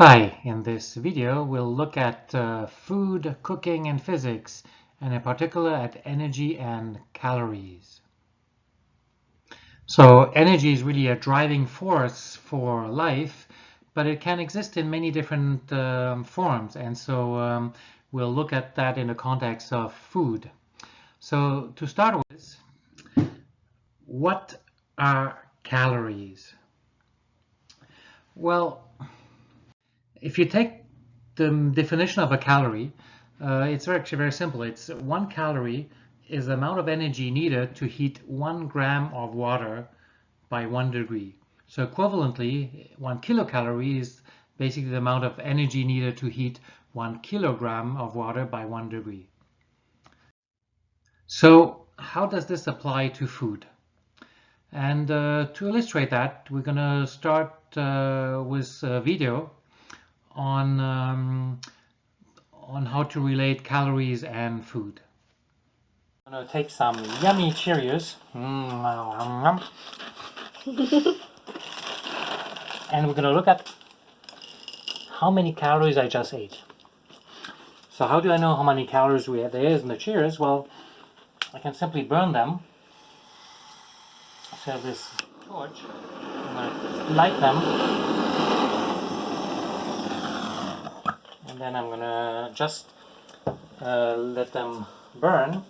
Hi, in this video we'll look at food, cooking, and physics, and in particular at energy and calories. So energy is really a driving force for life, but it can exist in many different forms, and so we'll look at that in the context of food. So to start with, what are calories? Well, if you take the definition of a calorie, it's actually very simple. It's 1 calorie is the amount of energy needed to heat 1 gram of water by 1 degree. So equivalently, 1 kilocalorie is basically the amount of energy needed to heat 1 kilogram of water by 1 degree. So how does this apply to food? And to illustrate that, we're going to start with a video on how to relate calories and food. I'm going to take some yummy Cheerios. And we're going to look at how many calories I just ate. So how do I know how many calories there is in the Cheerios? Well, I can simply burn them. So I have this torch. I'm going to light them. And then I'm going to just let them burn.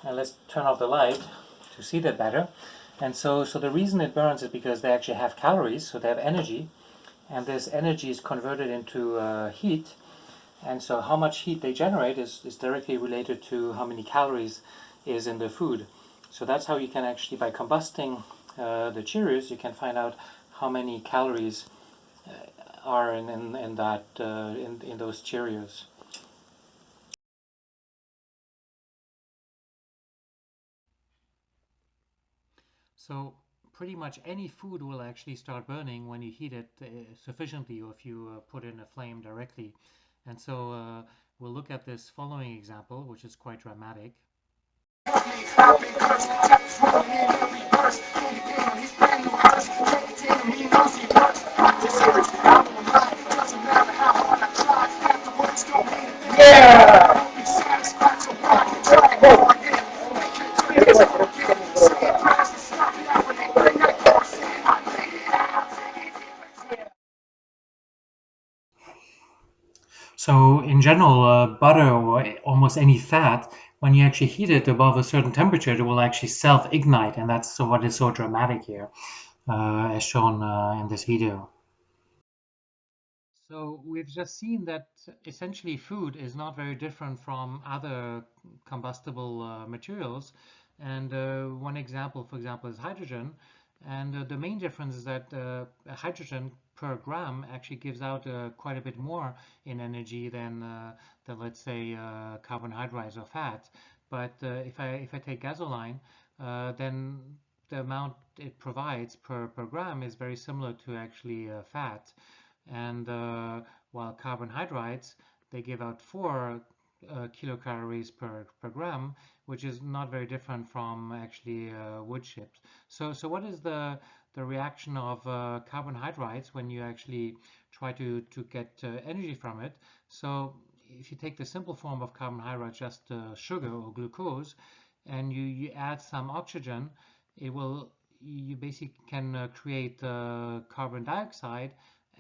And let's turn off the light to see that better. And so the reason it burns is because they actually have calories, so they have energy, and this energy is converted into heat. And so how much heat they generate is directly related to how many calories is in the food. So that's how you can actually, by combusting the Cheerios, you can find out how many calories are in those Cheerios. So pretty much any food will actually start burning when you heat it sufficiently, or if you put in a flame directly. And so we'll look at this following example, which is quite dramatic. So in general, butter or almost any fat, when you actually heat it above a certain temperature, it will actually self-ignite, and that's what is so dramatic here, as shown in this video. So we've just seen that essentially food is not very different from other combustible materials. And one example, for example, is hydrogen. And the main difference is that hydrogen per gram actually gives out quite a bit more in energy than let's say carbohydrates or fat. But if I take gasoline, then the amount it provides per gram is very similar to actually fat. And while carbohydrates, they give out 4 kilocalories per gram, which is not very different from actually wood chips. So what is the reaction of carbohydrates when you actually try to get energy from it? So if you take the simple form of carbohydrate, just sugar or glucose, and you add some oxygen, you basically can create carbon dioxide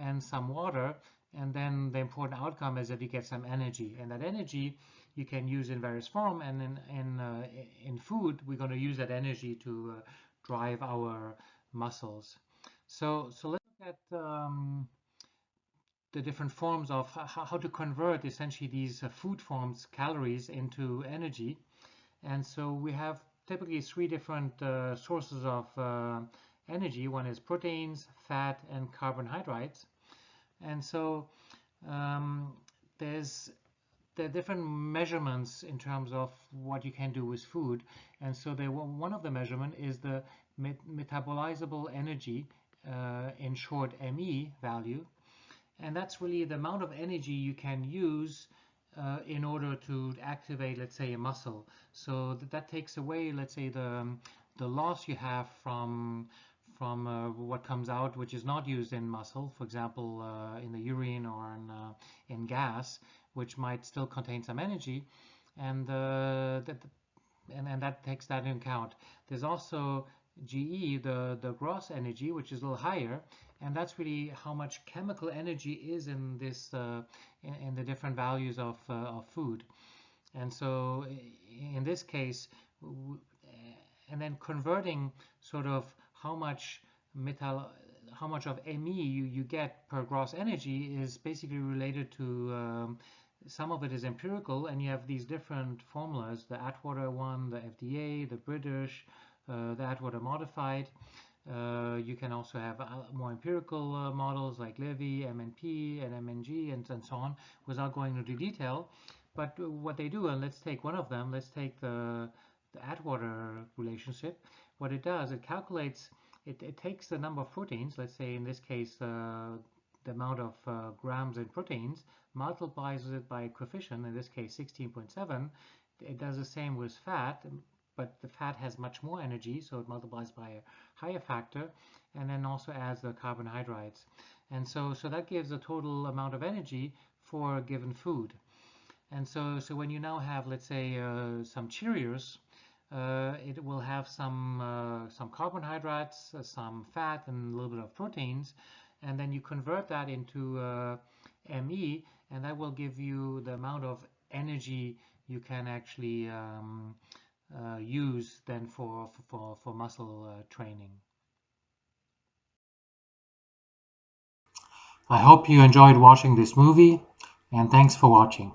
and some water, and then the important outcome is that you get some energy, and that energy you can use in various form, and in food we're going to use that energy to drive our muscles. So let's look at the different forms of how to convert essentially these food forms, calories, into energy. And so we have typically three different sources of energy. One is proteins, fat, and carbohydrates. And so um, there's there are different measurements in terms of what you can do with food. And so one of the measurement is the metabolizable energy, in short ME value. And that's really the amount of energy you can use in order to activate, let's say, a muscle. So that takes away, let's say, the loss you have what comes out, which is not used in muscle, for example, in the urine or in gas, which might still contain some energy, and that takes that into account. There's also GE, the gross energy, which is a little higher, and that's really how much chemical energy is in this in the different values of food. And so in this case, and then converting sort of how much metal, how much of Me you get per gross energy is basically related to some of it is empirical, and you have these different formulas, the Atwater one, the FDA, the British, the Atwater modified. You can also have more empirical models like Levy, MNP, and MNG, and so on, without going into detail. But what they do, and let's take one of them, let's take the Atwater relationship. What it does, it calculates, it takes the number of proteins, let's say in this case, the amount of grams in proteins, multiplies it by a coefficient, in this case 16.7. It does the same with fat, but the fat has much more energy, so it multiplies by a higher factor, and then also adds the carbohydrates. And so that gives a total amount of energy for a given food. And so when you now have, let's say, some Cheerios, it will have some carbohydrates, some fat, and a little bit of proteins, and then you convert that into Me, and that will give you the amount of energy you can actually use then for muscle training. I hope you enjoyed watching this movie, and thanks for watching.